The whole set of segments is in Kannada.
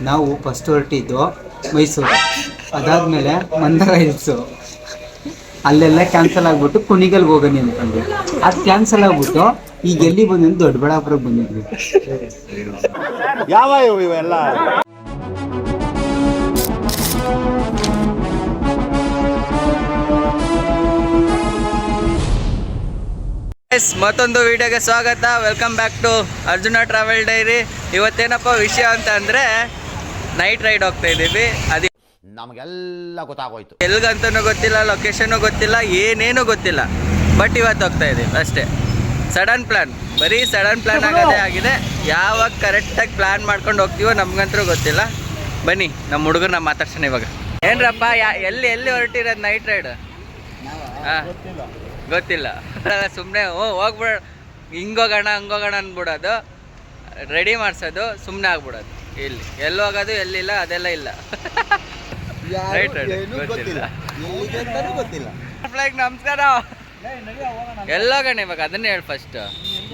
ನಾವು ಫಸ್ಟ್ ಹೊರಟಿದ್ದು ಮೈಸೂರು, ಅದಾದಮೇಲೆ ಮಂದಾರ ಹಿಲ್ಸು, ಅಲ್ಲೆಲ್ಲ ಕ್ಯಾನ್ಸಲ್ ಆಗಿಬಿಟ್ಟು ಕುಣಿಗಲ್ಗೆ ಹೋಗೋಣ ಅಂದ್ಕೊಂಡ್ವಿ. ಅದು ಕ್ಯಾನ್ಸಲ್ ಆಗಿಬಿಟ್ಟು ಈಗ ಎಲ್ಲಿ ಬಂದಿದ್ದು ದೊಡ್ಡಬಳ್ಳಾಪುರಕ್ಕೆ ಬಂದಿದ್ವಿ. ಯಾವ ಇವೆಲ್ಲ ಮತ್ತೊಂದು ವಿಡಿಯೋಗೆ ಸ್ವಾಗತ. Welcome back to Arjuna travel diary. ಇವತ್ತೇನಪ್ಪ ವಿಷಯ ಅಂತ ಅಂದರೆ ನೈಟ್ ರೈಡ್ ಹೋಗ್ತಾ ಇದ್ದೀವಿ. ಅದು ನಮಗೆಲ್ಲ ಗೊತ್ತಾಗೋಯ್ತು, ಎಲ್ಗಂತನೂ ಗೊತ್ತಿಲ್ಲ, ಲೊಕೇಶನ್ನು ಗೊತ್ತಿಲ್ಲ, ಏನೇನೂ ಗೊತ್ತಿಲ್ಲ. ಬಟ್ ಇವತ್ತು ಹೋಗ್ತಾ ಇದ್ದೀವಿ ಅಷ್ಟೇ. ಸಡನ್ ಪ್ಲ್ಯಾನ್, ಬರೀ ಸಡನ್ ಪ್ಲ್ಯಾನ್ ಆಗೋದೇ ಆಗಿದೆ. ಯಾವಾಗ ಕರೆಕ್ಟಾಗಿ ಪ್ಲ್ಯಾನ್ ಮಾಡ್ಕೊಂಡು ಹೋಗ್ತೀವೋ ನಮ್ಗಂತೂ ಗೊತ್ತಿಲ್ಲ. ಬನ್ನಿ ನಮ್ಮ ಹುಡುಗರನ್ನ ಮಾತಾಡ್ಸೋಣ ಇವಾಗ. ಏನ್ರಪ್ಪ ಎಲ್ಲಿ ಹೊರಟಿರೋದು ನೈಟ್ ರೈಡ್? ಹಾಂ, ಗೊತ್ತಿಲ್ಲ. ಸುಮ್ಮನೆ ಹೋಗ್ಬಿಡ, ಹಿಂಗೋಗೋಣ ಹಂಗೋಗೋಣ ಅಂದ್ಬಿಡೋದು, ರೆಡಿ ಮಾಡಿಸೋದು, ಸುಮ್ಮನೆ ಆಗ್ಬಿಡೋದು. ಇಲ್ಲಿ ಎಲ್ಲಿ ಹೋಗೋದು ಎಲ್ಲಿಲ್ಲ ಅದೆಲ್ಲ ಇಲ್ಲ. ರೈಟ್ ಗೊತ್ತಿಲ್ಲ. ನಮಸ್ಕಾರ. ಎಲ್ಲೋಗೋಣ ಇವಾಗ ಅದನ್ನೇ ಹೇಳಿ ಫಸ್ಟ್.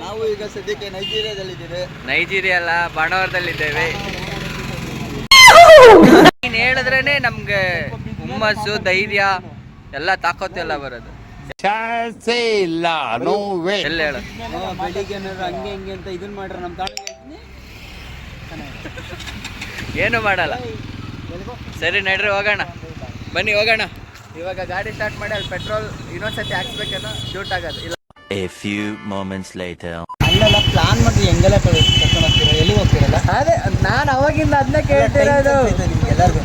ನಾವು ಈಗ ಸದ್ಯಕ್ಕೆ ನೈಜೀರಿಯಾದಲ್ಲಿದ್ದೇವೆ. ನೈಜೀರಿಯಾ ಅಲ್ಲ, ಬಾಣವರದಲ್ಲಿದ್ದೇವೆ. ನೀನು ಹೇಳಿದ್ರೇ ನಮ್ಗೆ ಹುಮ್ಮಸ್ಸು, ಧೈರ್ಯ ಎಲ್ಲ ತಾಕೋತೆಲ್ಲ ಬರೋದು. ಚಾನ್ಸೇ ಇಲ್ಲ, ನೋ ವೇ. ಎಲ್ಲ ಹೇಳು. ಬೆಳಿಗ್ಗೆ ಹಂಗೆ ಹಿಂಗೆ ಅಂತ ಇದನ್ನ ಮಾಡ್ರೆ ನಮ್ಮ ತಾಳಿಗೆ ಏನು ಮಾಡಲ್ಲ. ಸರಿ ನಡ್ರಿ ಹೋಗೋಣ, ಬನ್ನಿ ಹೋಗೋಣ. ಇವಾಗ ಗಾಡಿ ಸ್ಟಾರ್ಟ್ ಮಾಡಿ ಅಲ್ಲಿ ಪೆಟ್ರೋಲ್ ಇನ್ನೊಂದ್ಸತಿ ಹಾಕ್ಸ್ಬೇಕೇನೋ, ಶೂಟ್ ಆಗೋದು ಇಲ್ಲ. A few moments later. ಅಲ್ಲೆಲ್ಲ ಪ್ಲಾನ್ ಮಾಡಿ ಹೆಂಗೆಲ್ಲ ಕರ್ಕೊಂಡು ಹೋಗ್ತೀರಾ, ಎಲ್ಲಿ ಹೋಗ್ತೀರಲ್ಲ? ಅದೇ ನಾನು ಅವಾಗಿಂದ ಅದನ್ನ ಕೇಳ್ತಿರೋದು. ಎಲ್ಲರಿಗೂ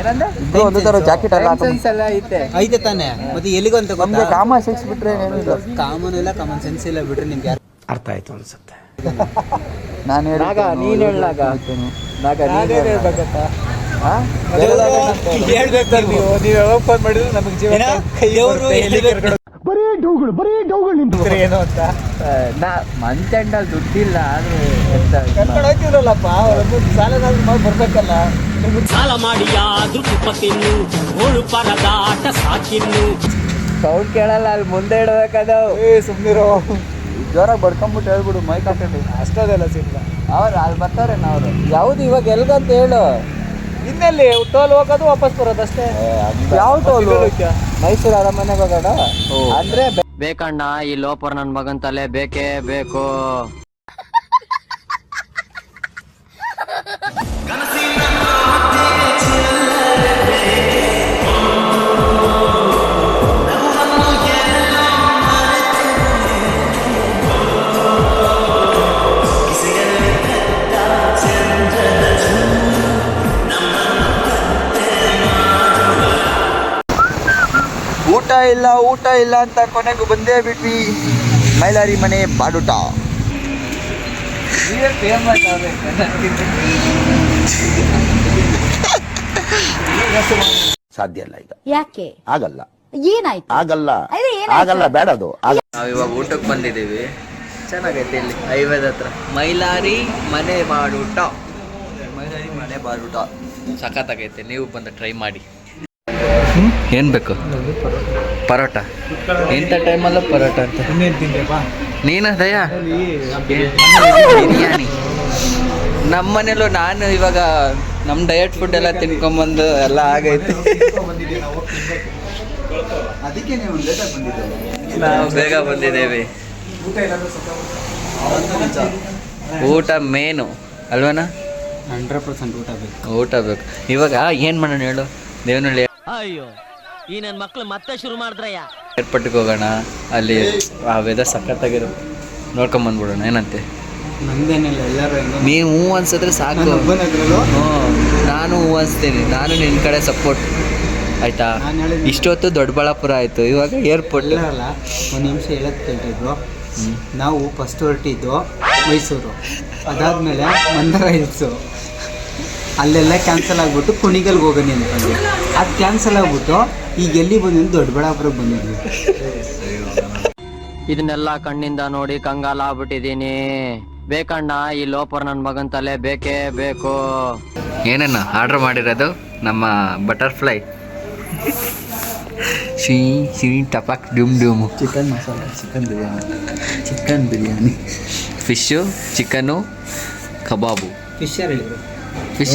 ಏನಂದ್ರೆ ಒಂದು ತರ ಜಾಕೆಟ್ ಎಲ್ಲ ಎಲ್ಲ ಐತೆ ಐತೆ ತಾನೆ, ಮತ್ತೆ ಎಲ್ಲಿಗೂ ಅಂತ ನಮ್ಗೆ ಕಾಮನ್ ಸೆನ್ಸ್ ಬಿಟ್ರೆ ಏನಿಲ್ಲ. ಕಾಮನ್ ಇಲ್ಲ, ಕಾಮನ್ ಸೆನ್ಸ್ ಇಲ್ಲ ಬಿಟ್ರೆ ನಿಮ್ಗೆ ಯಾರು ಅರ್ಥ ಆಯ್ತು ಅನ್ಸುತ್ತೆ. ನಾನು ನೀನ್ ಹೇಳಾಗ ಮಂತ್ ಎಂಡಲ್ಲಿ ದುಡ್ಡಿಲ್ಲ ಆದ್ರೂ ಬರ್ಬೇಕಲ್ಲ. ಸಾಲ ಮಾಡಿಯಾದ್ರೂ ತಿನ್ನು ಓಳು ಪರದಾಟ ಸಾಕಿನ್ನು. ಸೌಂಡ್ ಕೇಳಲ್ಲ, ಅಲ್ಲಿ ಮುಂದೆ ಇಡ್ಬೇಕದು. ಸುಮ್ನಿರೋ, ಜೋರಾಗಿ ಬಡ್ಕೊಂಬಿಟ್ಟು ಹೇಳ್ಬಿಡು ಮೈಕ್ ಹಾಕೊಂಡು. ಅಷ್ಟೊಂದೆಲ್ಲ ಸಿಗ್ಲ. ಅವ್ರು ಅಲ್ಲಿ ಬರ್ತಾರೇನ ಅವರು? ಯಾವ್ದು ಇವಾಗ ಎಲ್ಗಂತ ಹೇಳು. ಇನ್ನೆಲ್ಲಿ ಟೋಲ್ ಹೋಗೋದು ವಾಪಸ್ ಬರೋದು ಅಷ್ಟೇ. ಯಾವ ಟೋಲು? ಮೈಸೂರು ಅರಮನೆಗೆ ಹೋಗೋಣ ಅಂದ್ರೆ ಬೇಕಣ್ಣ. ಈ ಲೋಪರ್ ನನ್ನ ಮಗನ್ ತಲೆ ಬೇಕೇ ಬೇಕು. ಊಟ ಇಲ್ಲ ಅಂತ ಕೊನೆಗೂ ಬಂದೇ ಬಿಟ್ವಿ. ಮೈಲಾರಿ ಮನೆ ಬಾಡುಟ. ಸಾಧ್ಯ ಇಲ್ಲ ಈಗ. ಯಾಕೆ? ಆಗಲ್ಲ, ಏನಾಯ್ತು? ಆಗಲ್ಲ, ಆಗಲ್ಲ, ಬೇಡದು. ನಾವು ಇವಾಗ ಊಟಕ್ಕೆ ಬಂದಿದ್ದೀವಿ. ಚೆನ್ನಾಗೈತೆ ಇಲ್ಲಿ ಹೈವೇದ ಹತ್ರ. ಮೈಲಾರಿ ಮನೆ ಬಾಡುಟ. ಮೈಲಾರಿ ಮನೆ ಬಾಡುಟ ಸಖತ್ತಾಗೈತೆ. ನೀವು ಬಂದು ಟ್ರೈ ಮಾಡಿ. ಏನು ಬೇಕು? ಪರೋಟ. ಇಂಥ ಟೈಮಲ್ಲೂ ಪರೋಟ ಅಂತ ನೀನದಯ್ಯ. ಬಿರಿಯಾನಿ ನಮ್ಮ ಮನೇಲೂ. ನಾನು ಇವಾಗ ನಮ್ಮ ಡಯಟ್ ಫುಡ್ ಎಲ್ಲ ತಿನ್ಕೊಂಬಂದು ಎಲ್ಲ ಆಗೈತೆ. ಅದಕ್ಕೆ ನೀವು ಲೇಟಾಗಿ ಬಂದಿದ್ದೀವಿ. ನಾವು ಬೇಗ ಬಂದಿದ್ದೇವೆ. ಊಟ ಮೇನು ಅಲ್ವನಾ? 100% ಊಟ ಬೇಕು. ಊಟ ಬೇಕು. ಇವಾಗ ಏನು ಮಾಡೋಣ ಹೇಳು? ದೇವನಹಳ್ಳಿ ಅಯ್ಯೋ, ಈ ನನ್ನ ಮಕ್ಳು ಮತ್ತೆ ಶುರು ಮಾಡಿದ್ರಯ್ಯ. ಏರ್ಪೋರ್ಟಿಗೆ ಹೋಗೋಣ. ಅಲ್ಲಿ ಆ ವೆದರ್ ಸಖತ್ತಾಗಿರುತ್ತೆ, ನೋಡ್ಕೊಂಬಂದ್ಬಿಡೋಣ. ಏನಂತೆ? ನಮ್ದೇನಿಲ್ಲ, ಎಲ್ಲರೂ ನೀವು ಹೂ ಅನ್ಸಿದ್ರೆ ಸಾಕು. ಹ್ಞೂ, ನಾನು ಹೂ ಅನ್ಸ್ತೀನಿ. ನಾನು ನಿನ್ನ ಕಡೆ ಸಪೋರ್ಟ್ ಆಯ್ತಾ? ಇಷ್ಟೊತ್ತು ದೊಡ್ಡಬಳ್ಳಾಪುರ ಆಯಿತು, ಇವಾಗ ಏರ್ಪೋರ್ಟ್. ಅಲ್ಲ, ಒಂದು ನಿಮಿಷ ಹೇಳೋದು ಕೇಳ್ತಿದ್ರು. ನಾವು ಫಸ್ಟ್ ಹೊರಟಿದ್ದು ಮೈಸೂರು, ಅದಾದಮೇಲೆ ಮಂದಾರ ಹಿಲ್ಸು, ಅಲ್ಲೆಲ್ಲ ಕ್ಯಾನ್ಸಲ್ ಆಗಿಬಿಟ್ಟು ಕುಣಿಗಲ್ಗೆ ಹೋಗೋಣ ಅಂದ್ಕೊಂಡ್ವಿ. ಅದು ಕ್ಯಾನ್ಸಲ್ ಆಗಿಬಿಟ್ಟು ಈಗ ಎಲ್ಲಿ ಬಂದಿದ್ದು ದೊಡ್ಡಬಳ್ಳಾಪುರಕ್ಕೆ ಬಂದಿದ್ವಿ. ಇದನ್ನೆಲ್ಲ ಕಣ್ಣಿಂದ ನೋಡಿ ಕಂಗಾಲ ಆಗ್ಬಿಟ್ಟಿದ್ದೀನಿ. ಬೇಕಣ್ಣ, ಈ ಲೋಪರ್ ನನ್ನ ಮಗನ್ ತಲೆ ಬೇಕೇ ಬೇಕು. ಏನನ್ನ ಆರ್ಡರ್ ಮಾಡಿರೋದು? ನಮ್ಮ ಬಟರ್ಫ್ಲೈ ಟಪಾಕ್ ಡ್ಯೂಮ್ ಡ್ಯೂಮು. Chicken masala, chicken biryani, fish, chicken, kebab. ಫಿಶರ್ ಹೇಳಿದ್ರು. ಫಿಶ್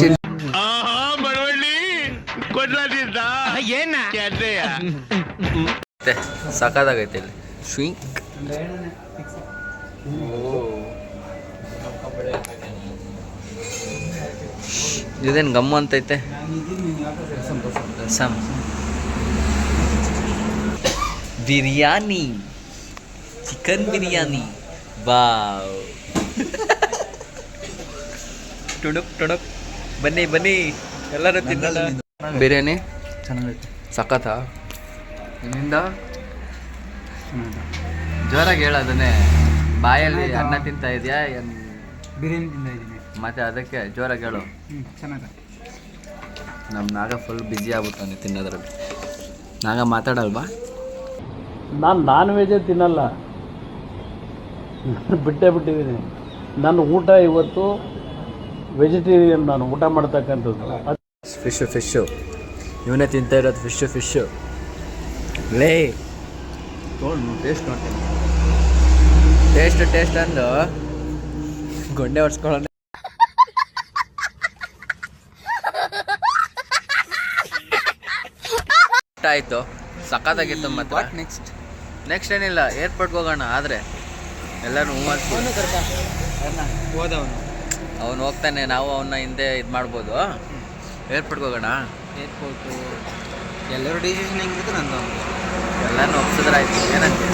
ಸಖತ್ತಾಗೈತೆ ಇಲ್ಲಿ ಶ್ವಿಂಕ್. ಇದೇನು ಗಮ್ಮು ಅಂತೈತೆ. ರಸಮ್ ಬಿರಿಯಾನಿ, ಚಿಕನ್ ಬಿರಿಯಾನಿ. ವಾವ್ ಟುಣುಕ್ ಟುಣುಕ್. ಬನ್ನಿ ಬನ್ನಿ ಎಲ್ಲರೂ ತಿನ್ನೋಣ. ಬಿರಿಯಾನಿ ಚೆನ್ನಾಗೈತೆ. ಸಖತ್ತಾ? ನಿಮ್ಮಿಂದ ಜೋರಾಗಿ ಹೇಳೋದನ್ನೇ. ಬಾಯಲ್ಲಿ ಅನ್ನ ತಿಂತಾ ಇದೆಯಾ ಬಿರಿಯಾನಿ ತಿಂದ ಇದ್ದೀನಿ. ಮತ್ತೆ ಅದಕ್ಕೆ ಜೋರಾಗಿ ಹೇಳು. ಚೆನ್ನಾಗಿದೆ. ನಮ್ಮ ನಾಗ ಫುಲ್ ಬ್ಯುಸಿ ಆಗ್ಬಿಡ್ತಾನೆ ತಿನ್ನೋದ್ರಲ್ಲಿ. ನಾಗ ಮಾತಾಡಲ್ವಾ? ನಾನು ನಾನ್ ವೆಜೇ ತಿನ್ನಲ್ಲ, ಬಿಟ್ಟೇ ಬಿಟ್ಟಿದ್ದೀನಿ. ನನ್ನ ಊಟ ಇವತ್ತು ವೆಜಿಟೇರಿಯನ್, ನಾನು ಊಟ ಮಾಡ್ತಕ್ಕಂಥದ್ದು. ಫಿಶ್ಶು ಇವನೇ ತಿಂತಾ ಇರೋದು. ಫಿಶ್ಶು ಲೇ ಟೇಸ್ಟ್ ನೋಡ್ತೀನಿ. ಟೇಸ್ಟ್ ಅಂದು ಗೊಂಡೆ ಹೊಡ್ಸ್ಕೊಳ್ಳೋಣ. ಆಯಿತು, ಸಖತ್ತಾಗಿತ್ತು. ಮತ್ತೆ ನೆಕ್ಸ್ಟ್ ಏನಿಲ್ಲ, ಏರ್ಪೋರ್ಟ್ಗೆ ಹೋಗೋಣ. ಆದರೆ ಎಲ್ಲರೂ ಅವನು ಹೋಗ್ತಾನೆ, ನಾವು ಅವನ್ನ ಹಿಂದೆ ಇದು ಮಾಡ್ಬೋದು. ಏರ್ಪೋರ್ಟ್ಗೆ ಹೋಗೋಣ. ಏರ್ಪೋರ್ಟು ಎಲ್ಲರೂ ಡಿಸಿಷನ್ ಹೆಂಗಿರುತ್ತೆ ನಂದು. ಎಲ್ಲನೂ ಒಪ್ಸಿದ್ರಾಯ್ತು. ಏನಂತೆ?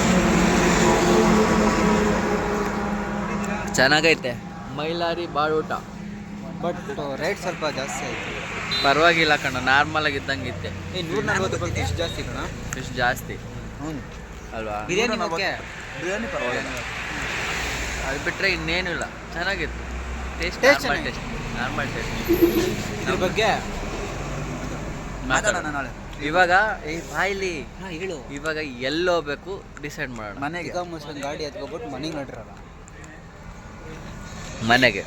ಚೆನ್ನಾಗೈತೆ ಮೈಲಾರಿ ಬಾಳೂಟ. ಬಟ್ ರೇಟ್ ಸ್ವಲ್ಪ ಜಾಸ್ತಿ ಆಯಿತು. ಪರವಾಗಿಲ್ಲ ಕಣ, ನಾರ್ಮಲಾಗಿ ಇದ್ದಂಗೆ ಇತ್ತೆ. 140 ರೂಪಾಯಿ ಫಿಶ್ ಜಾಸ್ತಿ ಕಣ. ಫಿಶ್ ಜಾಸ್ತಿ ಹ್ಞೂ ಅಲ್ವಾ? ಬಿರಿಯಾನಿ ಓಕೆ. ಬಿರಿಯಾನಿ ಪರವಾಗಿಲ್ಲ. ಅದು ಬಿಟ್ಟರೆ ಇನ್ನೇನು ಇಲ್ಲ. ಚೆನ್ನಾಗಿತ್ತು. Taste Taste normal taste. ಇದ್ರ ಬಗ್ಗೆ ಮಾತಾಡೋಣ ನಾಳೆ ಇವಾಗ. ಬಾಯ್ಲಿ ಹೇಳು. ಇವಾಗ ಎಲ್ಲೋಗ್ಬೇಕು ಡಿಸೈಡ್ ಮಾಡೋಣ. ಮನೆಗೆ ಈಗ ಮುಸ್ಲಿಂ ಗಾಡಿ ಎತ್ಕೊಬಿಟ್ಟು ಮನೆಗೆ ನೋಡಿರಲ್ಲ. ಮನೆಗೆ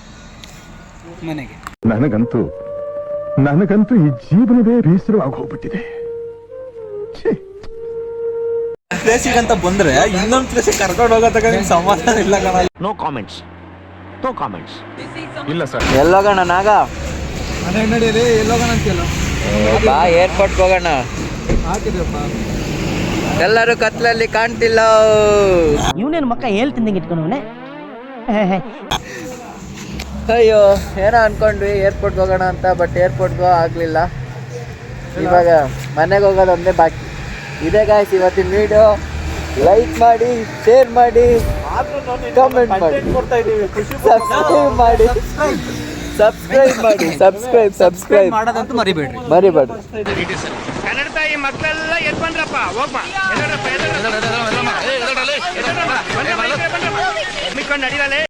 ನನಗಂತೂ ಈ ಜೀವನವೇ ಬೇಸರವಾಗಿ ಹೋಗ್ಬಿಟ್ಟಿದೆ. ಪ್ಲೇಸಿಗಂತ ಬಂದ್ರೆ ಇನ್ನೊಂದು ಪ್ಲೇಸಿಗೆ ಕರ್ಕೊಂಡು ಹೋಗೋತಕ್ಕ ನಿಮ್ಗೆ ಸಮಾಧಾನ ಇಲ್ಲ ಕಣ. No comments. ಇಲ್ಲ ಸರ್. ಎಲ್ಲೋಗೋಣ ನಾಗ? ನಡೀರಿ ಎಲ್ಲೋಗೋಣ ಅಂತೀಯಲ್ಲ. ಬಾ ಏರ್ಪೋರ್ಟ್ಗೆ ಹೋಗೋಣ. ಹಾಕಿದ್ರಪ್ಪ ಎಲ್ಲರೂ ಕತ್ಲಲ್ಲಿ ಕಾಣ್ತಿಲ್ಲ. ಇವನೇನು ಮಕ್ಕ ಹೇಳ್ತಿದ್ದಂಗೆ ಇಟ್ಕೊಂಡವನೆ. ಅಯ್ಯೋ ಏನೋ ಅನ್ಕೊಂಡ್ವಿ ಏರ್ಪೋರ್ಟ್ಗೆ ಹೋಗೋಣ ಅಂತ, ಬಟ್ ಏರ್ಪೋರ್ಟ್ಗೂ ಆಗಲಿಲ್ಲ. ಇವಾಗ ಮನೆಗೆ ಹೋಗೋದು ಒಂದೇ ಬಾಕಿ ಇದೆ. ಗಾಯ್ಸ್, ಇವತ್ತಿನ ವಿಡಿಯೋ ಲೈಕ್ ಮಾಡಿ, ಶೇರ್ ಮಾಡಿ, ಕಮೆಂಟ್ ಮಾಡಿ, ಸಬ್ಸ್ಕ್ರೈಬ್ ಮಾಡೋದಂತೂ ಮರಿಬೇಡ್ರಿ. ಕನ್ನಡ ತಾಯಿ ಮಕ್ಕಳೆಲ್ಲ ಎದ್ದು ಬಂದ್ರಪ್ಪ. ಹೋಗ್ಮ